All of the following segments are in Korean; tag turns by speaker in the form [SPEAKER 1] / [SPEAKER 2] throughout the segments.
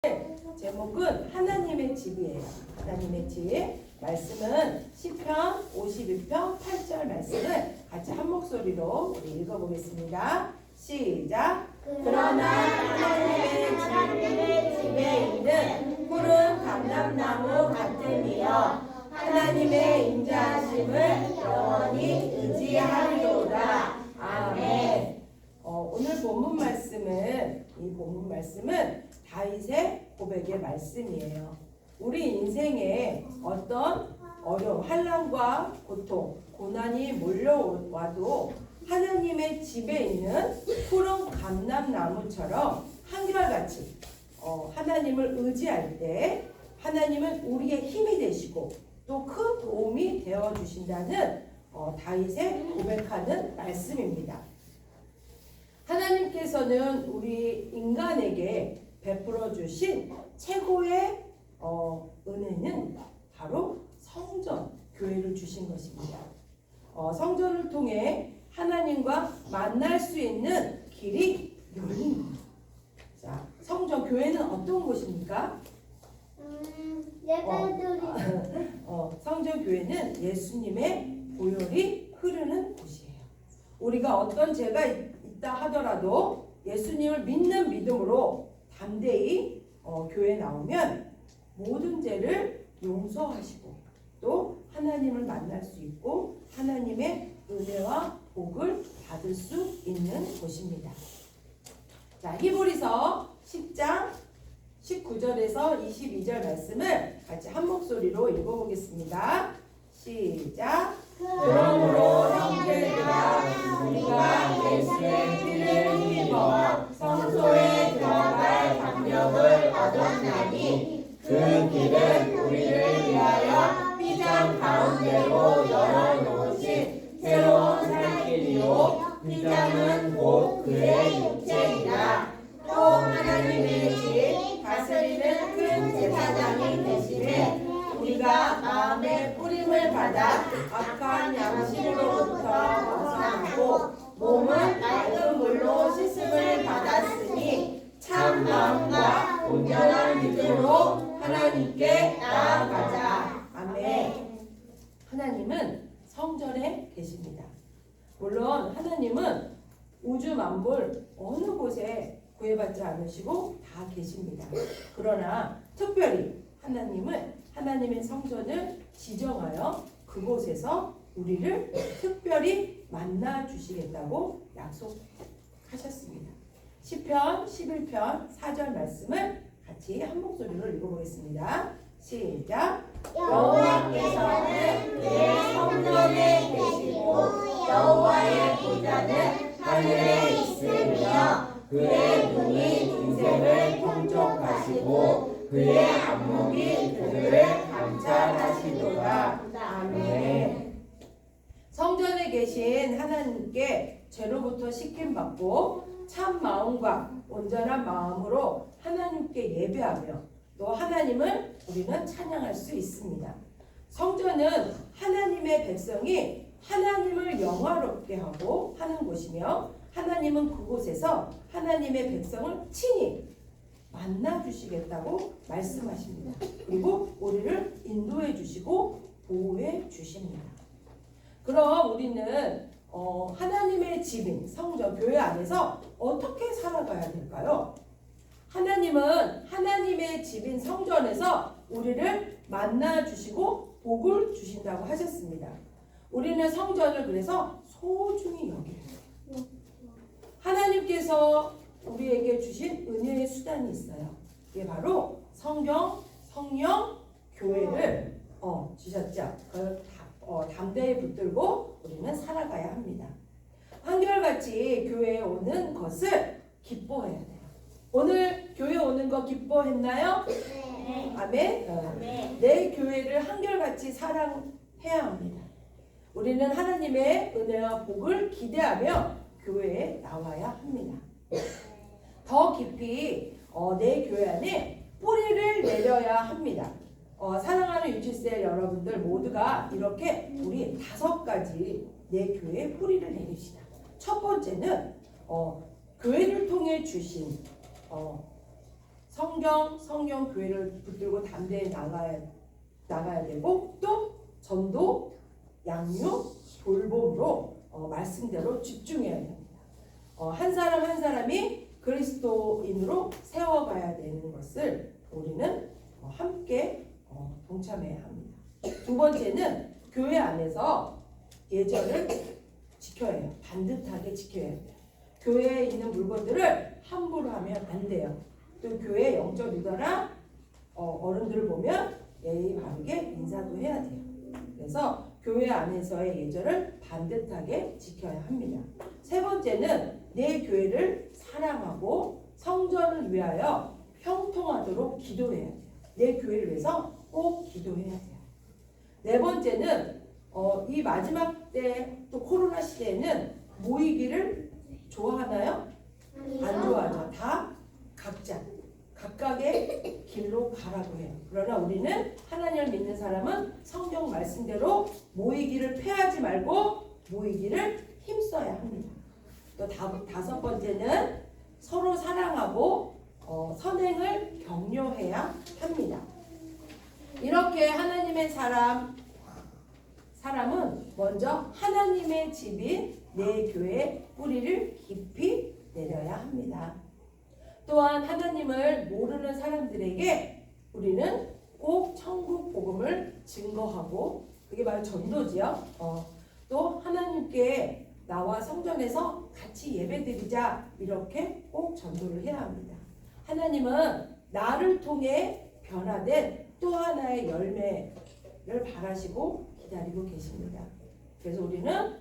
[SPEAKER 1] 제목은 하나님의 집이에요. 하나님의 집. 말씀은 시편 51편 8절 말씀을 같이 한 목소리로 우리 읽어보겠습니다. 시작. 그러나 하나님의 집에 있는 푸른 감람나무 같으며 하나님의 인자하심을 영원히 의지하리로다. 아멘. 오늘 본문 말씀은 다윗의 고백의 말씀이에요. 우리 인생에 어떤 어려움, 환난과 고통, 고난이 몰려와도 하나님의 집에 있는 푸른 감람나무처럼 한결같이 하나님을 의지할 때 하나님은 우리의 힘이 되시고 또 큰 도움이 되어 주신다는 다윗의 고백하는 말씀입니다. 하나님께서는 우리 인간에게 베풀어 주신 최고의 은혜는 바로 성전, 교회를 주신 것입니다. 성전을 통해 하나님과 만날 수 있는 길이 열립니다. 자, 성전, 교회는 어떤 곳입니까? 성전 교회는 예수님의 보혈이 흐르는 곳이에요. 우리가 어떤 죄가 있다 하더라도 예수님을 믿는 믿음으로 담대히 교회에 나오면 모든 죄를 용서하시고 또 하나님을 만날 수 있고 하나님의 은혜와 복을 받을 수 있는 곳입니다. 자, 히브리서 10장 19절에서 22절 말씀을 같이 한 목소리로 읽어보겠습니다. 시작. 그러므로 형제들아 우리가 예수의 피를 힘입어 성소에 들어갈 담력을 얻었나니 그 길은 우리를 위하여 휘장 가운데로 열어놓으신 새로운 살길이요 휘장은 곧 그의 육체이다. 또 하나님의 집 다스리는 큰 제사장이 되시되 우리가 마음의 뿌림을 받아 악한 양심으로부터 벗어나고 몸은 맑은 물로 씻음을 받았으니 참 마음과 온전한 믿음으로 하나님께 나아가자. 아멘. 하나님은 성전에 계십니다. 물론 하나님은 우주 만물 어느 곳에 구애받지 않으시고 다 계십니다. 그러나 특별히 하나님의 성전을 지정하여 그곳에서 우리를 특별히 만나 주시겠다고 약속하셨습니다. 시편 11편 4절 말씀을 같이 한 목소리로 읽어보겠습니다. 시작. 여호와께서는 내 성전에 계시고 여호와의 보좌는 하늘에 있으며 그의 눈이 인생을 통촉하시고 그의 안목이 그를 감찰하시도다. 아멘. 성전에 계신 하나님께 죄로부터 씻김받고 참 마음과 온전한 마음으로 하나님께 예배하며 또 하나님을 우리는 찬양할 수 있습니다. 성전은 하나님의 백성이 하나님을 영화롭게 하고 하는 곳이며 하나님은 그곳에서 하나님의 백성을 친히 만나 주시겠다고 말씀하십니다. 그리고 우리를 인도해 주시고 보호해 주십니다. 그럼 우리는 하나님의 집인 성전, 교회 안에서 어떻게 살아가야 될까요? 하나님은 하나님의 집인 성전에서 우리를 만나 주시고 복을 주신다고 하셨습니다. 우리는 성전을 그래서 소중히 여겨요. 하나님께서 우리에게 주신 은혜의 수단이 있어요. 이게 바로 성경, 성령, 교회를 주셨죠. 그걸 담대히 붙들고 우리는 살아가야 합니다. 한결같이 교회에 오는 것을 기뻐해야 돼요. 오늘 교회 오는 거 기뻐했나요?
[SPEAKER 2] 네.
[SPEAKER 1] 아멘.
[SPEAKER 2] 네.
[SPEAKER 1] 내 교회를 한결같이 사랑해야 합니다. 우리는 하나님의 은혜와 복을 기대하며 교회에 나와야 합니다. 더 깊이 내 교회 안에 뿌리를 내려야 합니다. 사랑하는 유치세 여러분들 모두가 이렇게 우리 5가지 내 교회에 뿌리를 내립시다. 첫 번째는 교회를 통해 주신 성경 교회를 붙들고 담대히 나가야 되고 또 전도, 양육, 돌봄으로 말씀대로 집중해야 됩니다. 한 사람 한 사람이 그리스도인으로 세워가야 되는 것을 우리는 함께 동참해야 합니다. 두 번째는 교회 안에서 예절을 지켜야 해요. 반듯하게 지켜야 돼요. 교회에 있는 물건들을 함부로 하면 안 돼요. 또 교회 영적 리더나 어른들을 보면 예의 바르게 인사도 해야 돼요. 그래서 교회 안에서의 예절을 반듯하게 지켜야 합니다. 세 번째는 내 교회를 사랑하고 성전을 위하여 형통하도록 기도해야 돼요. 내 교회를 위해서 꼭 기도해야 돼요. 네 번째는 이 마지막 때 또 코로나 시대에는 모이기를 좋아하나요? 안 좋아하죠. 다 각각의 길로 가라고 해요. 그러나 우리는 하나님을 믿는 사람은 성경 말씀대로 모이기를 패하지 말고 모이기를 힘써야 합니다. 또 다섯 번째는 서로 사랑하고 선행을 격려해야 합니다. 이렇게 하나님의 사람은 먼저 하나님의 집인 내 교회의 뿌리를 깊이 내려야 합니다. 또한 하나님을 모르는 사람들에게 우리는 꼭 천국 복음을 증거하고 그게 바로 전도지요. 또 하나님께 나와 성전에서 같이 예배드리자 이렇게 꼭 전도를 해야 합니다. 하나님은 나를 통해 변화된 또 하나의 열매를 바라시고 기다리고 계십니다. 그래서 우리는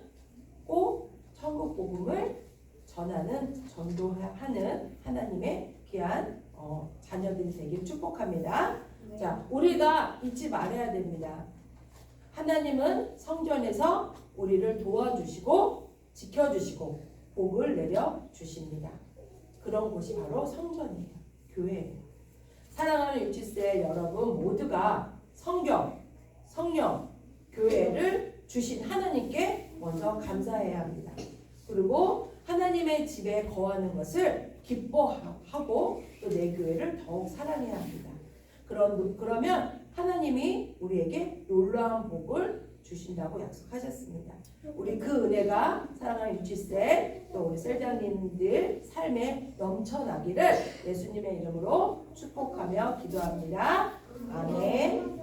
[SPEAKER 1] 꼭 천국 복음을 전도하는 하나님의 귀한 자녀들이 되길 축복합니다. 네. 자, 우리가 잊지 말아야 됩니다. 하나님은 성전에서 우리를 도와주시고 지켜주시고 복을 내려 주십니다. 그런 곳이 바로 성전이에요. 교회예요. 사랑하는 유치세 여러분 모두가 성경, 성령, 교회를 주신 하나님께 먼저 감사해야 합니다. 그리고 하나님의 집에 거하는 것을 기뻐하고 또 내 교회를 더욱 사랑해야 합니다. 그러면 하나님이 우리에게 놀라운 복을 주신다고 약속하셨습니다. 우리 그 은혜가 사랑하는 유치세 또 우리 셀장님들 삶에 넘쳐나기를 예수님의 이름으로 축복하며 기도합니다. 아멘.